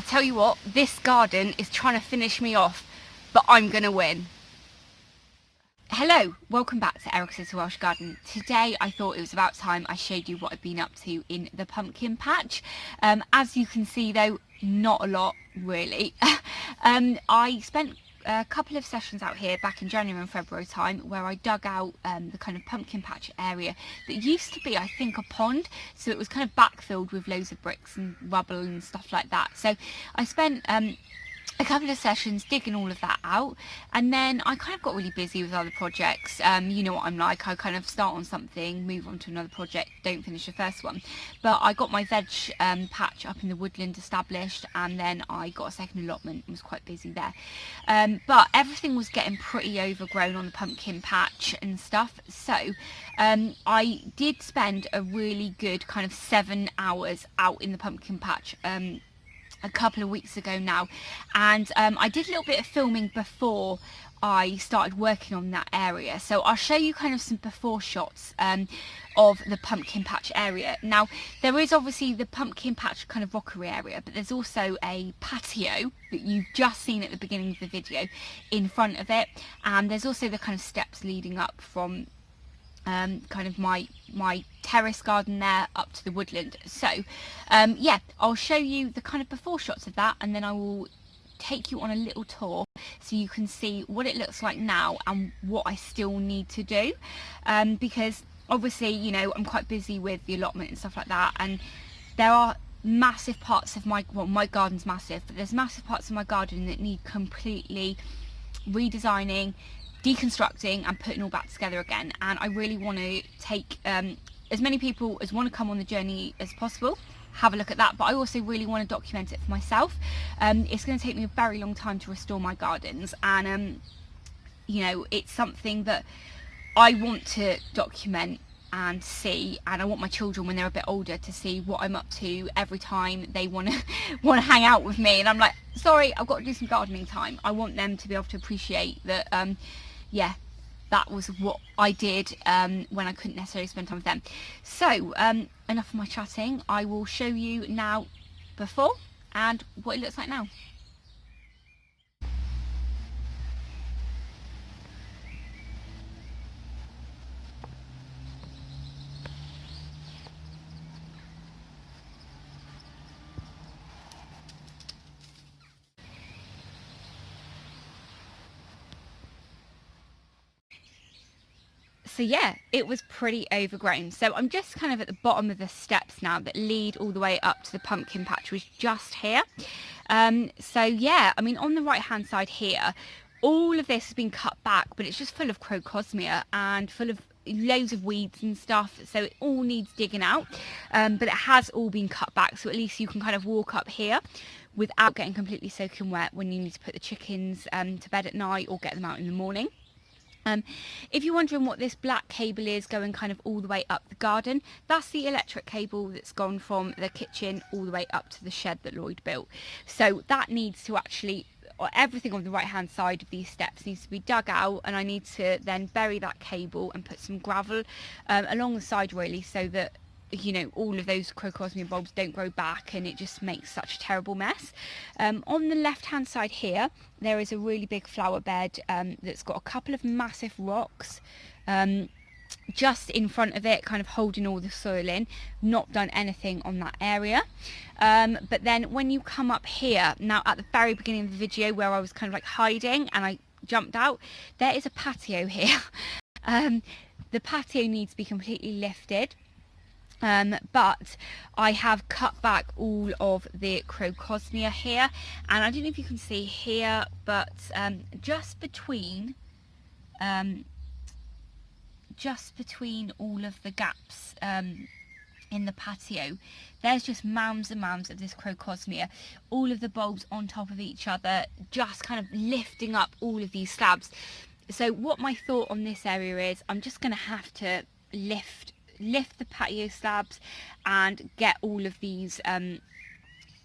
tell you what, this garden is trying to finish me off, but I'm gonna win. Hello, welcome back to Eric's Welsh Garden. Today I thought it was about time I showed you what I've been up to in the pumpkin patch. As you can see though, not a lot really. I spent a couple of sessions out here back in January and February time where I dug out the kind of pumpkin patch area that used to be, I think, a pond, so it was kind of backfilled with loads of bricks and rubble and stuff like that. So I spent a couple of sessions digging all of that out, and then I kind of got really busy with other projects. You know what I'm like, I kind of start on something, move on to another project, don't finish the first one. But I got my veg patch up in the woodland established, and then I got a second allotment and was quite busy there. But everything was getting pretty overgrown on the pumpkin patch and stuff, so I did spend a really good kind of 7 hours out in the pumpkin patch a couple of weeks ago now, and I did a little bit of filming before I started working on that area, so I'll show you kind of some before shots of the pumpkin patch area. Now there is obviously the pumpkin patch kind of rockery area, but there's also a patio that you've just seen at the beginning of the video in front of it, and there's also the kind of steps leading up from kind of my terrace garden there up to the woodland. So yeah, I'll show you the kind of before shots of that, and then I will take you on a little tour so you can see what it looks like now and what I still need to do, because obviously, you know, I'm quite busy with the allotment and stuff like that, and there are massive parts of my garden's massive, but there's massive parts of my garden that need completely redesigning, deconstructing and putting all back together again. And I really want to take as many people as want to come on the journey as possible, have a look at that, but I also really want to document it for myself. It's going to take me a very long time to restore my gardens, and you know, it's something that I want to document and see, and I want my children when they're a bit older to see what I'm up to every time they want to hang out with me and I'm like, sorry, I've got to do some gardening time. I want them to be able to appreciate that yeah, that was what I did when I couldn't necessarily spend time with them. So enough of my chatting, I will show you now before and what it looks like now. So yeah, it was pretty overgrown. So I'm just kind of at the bottom of the steps now that lead all the way up to the pumpkin patch, which is just here. So yeah, I mean, on the right hand side here, all of this has been cut back, but it's just full of crocosmia and full of loads of weeds and stuff, so it all needs digging out, but it has all been cut back, so at least you can kind of walk up here without getting completely soaking wet when you need to put the chickens to bed at night or get them out in the morning. If you're wondering what this black cable is going kind of all the way up the garden, that's the electric cable that's gone from the kitchen all the way up to the shed that Lloyd built. So that needs to actually, everything on the right hand side of these steps needs to be dug out, and I need to then bury that cable and put some gravel along the side really, so that, you know, all of those crocosmia bulbs don't grow back and it just makes such a terrible mess. On the left hand side here there is a really big flower bed that's got a couple of massive rocks just in front of it, kind of holding all the soil in. Not done anything on that area. But then when you come up here, now at the very beginning of the video where I was kind of like hiding and I jumped out, there is a patio here. The patio needs to be completely lifted. But I have cut back all of the crocosmia here, and I don't know if you can see here, but just between all of the gaps in the patio, there's just mounds and mounds of this crocosmia, all of the bulbs on top of each other, just kind of lifting up all of these slabs. So what my thought on this area is, I'm just going to have to lift the patio slabs and get all of these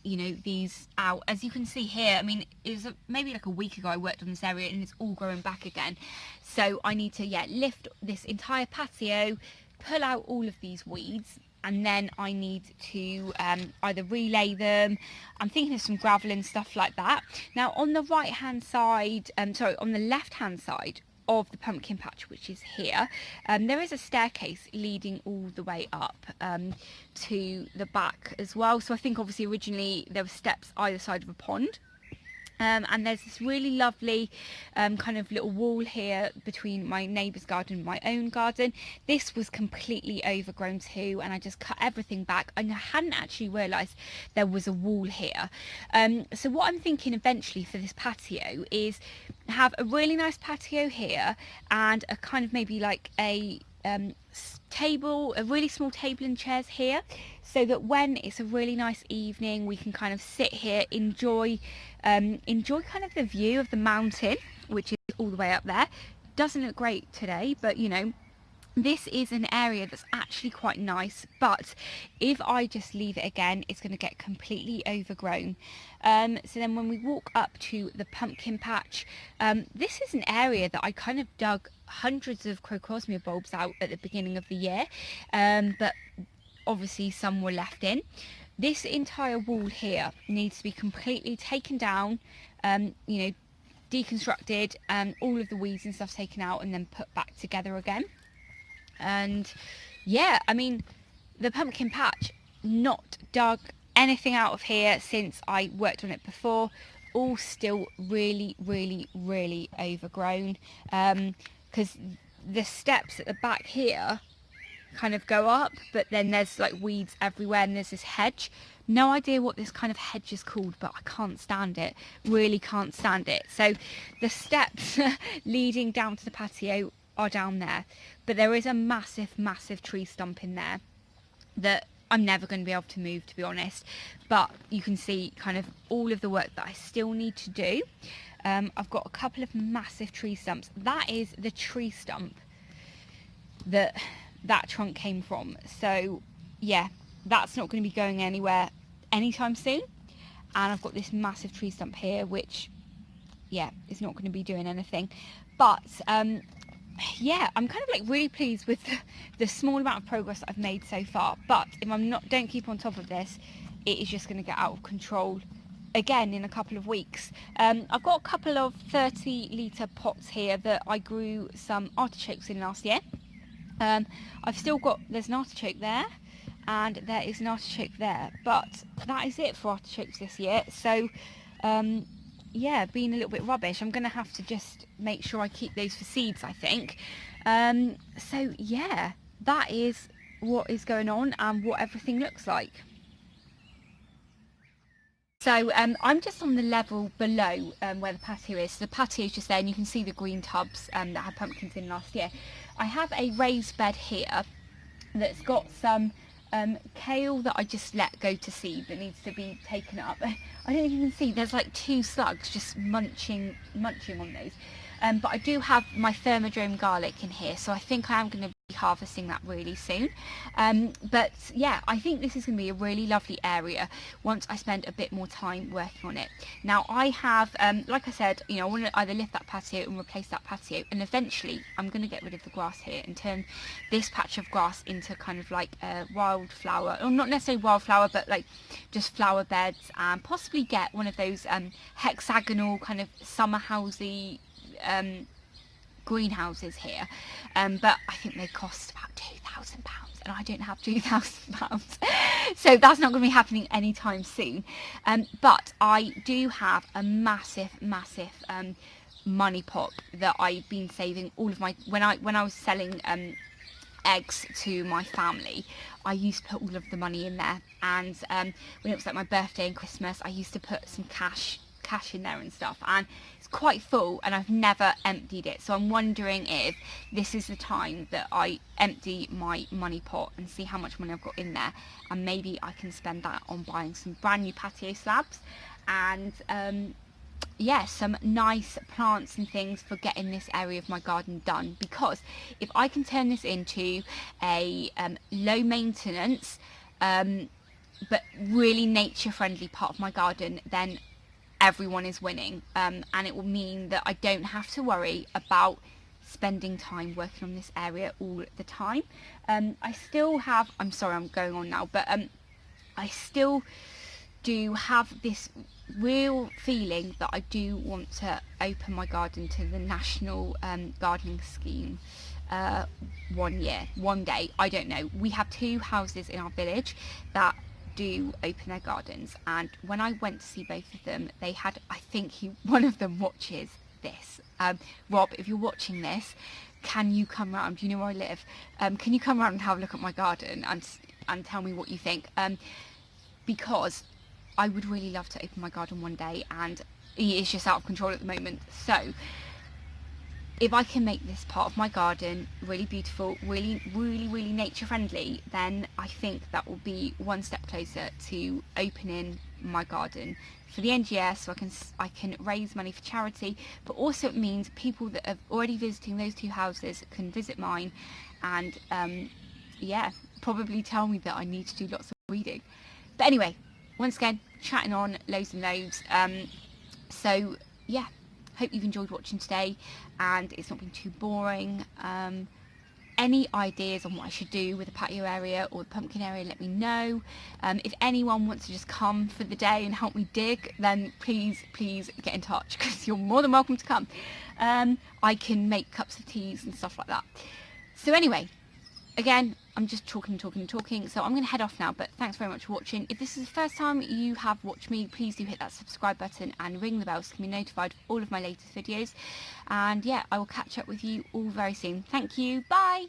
you know, these out. As you can see here, I mean, it was maybe like a week ago I worked on this area and it's all growing back again, so I need to lift this entire patio, pull out all of these weeds, and then I need to either relay them. I'm thinking of some gravel and stuff like that. Now on the right hand side, on the left hand side of the pumpkin patch, which is here, there is a staircase leading all the way up to the back as well. So I think obviously originally there were steps either side of a pond. And there's this really lovely kind of little wall here between my neighbour's garden and my own garden. This was completely overgrown too, and I just cut everything back. I hadn't actually realised there was a wall here. So what I'm thinking eventually for this patio is have a really nice patio here, and a kind of maybe like a table, a really small table and chairs here, so that when it's a really nice evening we can kind of sit here, enjoy kind of the view of the mountain, which is all the way up there. Doesn't look great today, but you know, this is an area that's actually quite nice, but if I just leave it again, it's going to get completely overgrown. So then when we walk up to the pumpkin patch, this is an area that I kind of dug hundreds of crocosmia bulbs out at the beginning of the year, but obviously some were left in. This entire wall here needs to be completely taken down, you know, deconstructed, all of the weeds and stuff taken out and then put back together again. And yeah, I mean, the pumpkin patch, not dug anything out of here since I worked on it before. All still really overgrown, because the steps at the back here kind of go up, but then there's like weeds everywhere, and there's this hedge. No idea what this kind of hedge is called, but I can't stand it, really can't stand it. So the steps leading down to the patio are down there, but there is a massive tree stump in there that I'm never going to be able to move, to be honest. But you can see kind of all of the work that I still need to do. I've got a couple of massive tree stumps. That is the tree stump that trunk came from. So yeah, that's not going to be going anywhere anytime soon. And I've got this massive tree stump here, which yeah, is not going to be doing anything. But yeah, I'm kind of like really pleased with the small amount of progress that I've made so far. But if don't keep on top of this, it is just going to get out of control again in a couple of weeks. I've got a couple of 30-litre pots here that I grew some artichokes in last year. I've still got, there's an artichoke there, and there is an artichoke there, but that is it for artichokes this year. So yeah, being a little bit rubbish. I'm going to have to just make sure I keep those for seeds, I think. So yeah, that is what is going on and what everything looks like. So I'm just on the level below where the patio is. So the patio is just there, and you can see the green tubs that had pumpkins in last year. I have a raised bed here that's got some kale that I just let go to seed that needs to be taken up. I don't know if you can see, there's like 2 slugs just munching on those. But I do have my thermodrome garlic in here, so I think I am going to be harvesting that really soon. But yeah, I think this is going to be a really lovely area once I spend a bit more time working on it. Now I have, like I said, you know, I want to either lift that patio and replace that patio, and eventually I'm going to get rid of the grass here and turn this patch of grass into kind of like a wildflower, or not necessarily wildflower, but like just flower beds, and possibly get one of those hexagonal kind of summer housey greenhouses here, but I think they cost about £2,000, and I don't have £2,000, so that's not going to be happening anytime soon. But I do have a massive money pot that I've been saving all of my, when I was selling eggs to my family, I used to put all of the money in there, and when it was like my birthday and Christmas, I used to put some cash in there and stuff, and it's quite full, and I've never emptied it. So I'm wondering if this is the time that I empty my money pot and see how much money I've got in there, and maybe I can spend that on buying some brand new patio slabs and yeah, some nice plants and things for getting this area of my garden done. Because if I can turn this into a low maintenance but really nature friendly part of my garden, then everyone is winning, and it will mean that I don't have to worry about spending time working on this area all the time. I still have, I'm sorry I'm going on now, but I still do have this real feeling that I do want to open my garden to the national gardening scheme one day, I don't know. We have 2 houses in our village that do open their gardens, and when I went to see both of them, they had, I think one of them watches this. Rob, if you're watching this, can you come round? You know where I live. Can you come round and have a look at my garden and tell me what you think? Because I would really love to open my garden one day, and it is just out of control at the moment. So if I can make this part of my garden really beautiful, really nature friendly, then I think that will be one step closer to opening my garden for the NGS, so I can raise money for charity, but also it means people that are already visiting those 2 houses can visit mine, and yeah, probably tell me that I need to do lots of weeding. But anyway, once again, chatting on loads and loads. So yeah, hope you've enjoyed watching today and it's not been too boring. Any ideas on what I should do with the patio area or the pumpkin area, let me know. If anyone wants to just come for the day and help me dig, then please get in touch, because you're more than welcome to come. I can make cups of teas and stuff like that. So anyway, again, I'm just talking, so I'm going to head off now, but thanks very much for watching. If this is the first time you have watched me, please do hit that subscribe button and ring the bell so you can be notified of all of my latest videos. And yeah, I will catch up with you all very soon. Thank you, bye!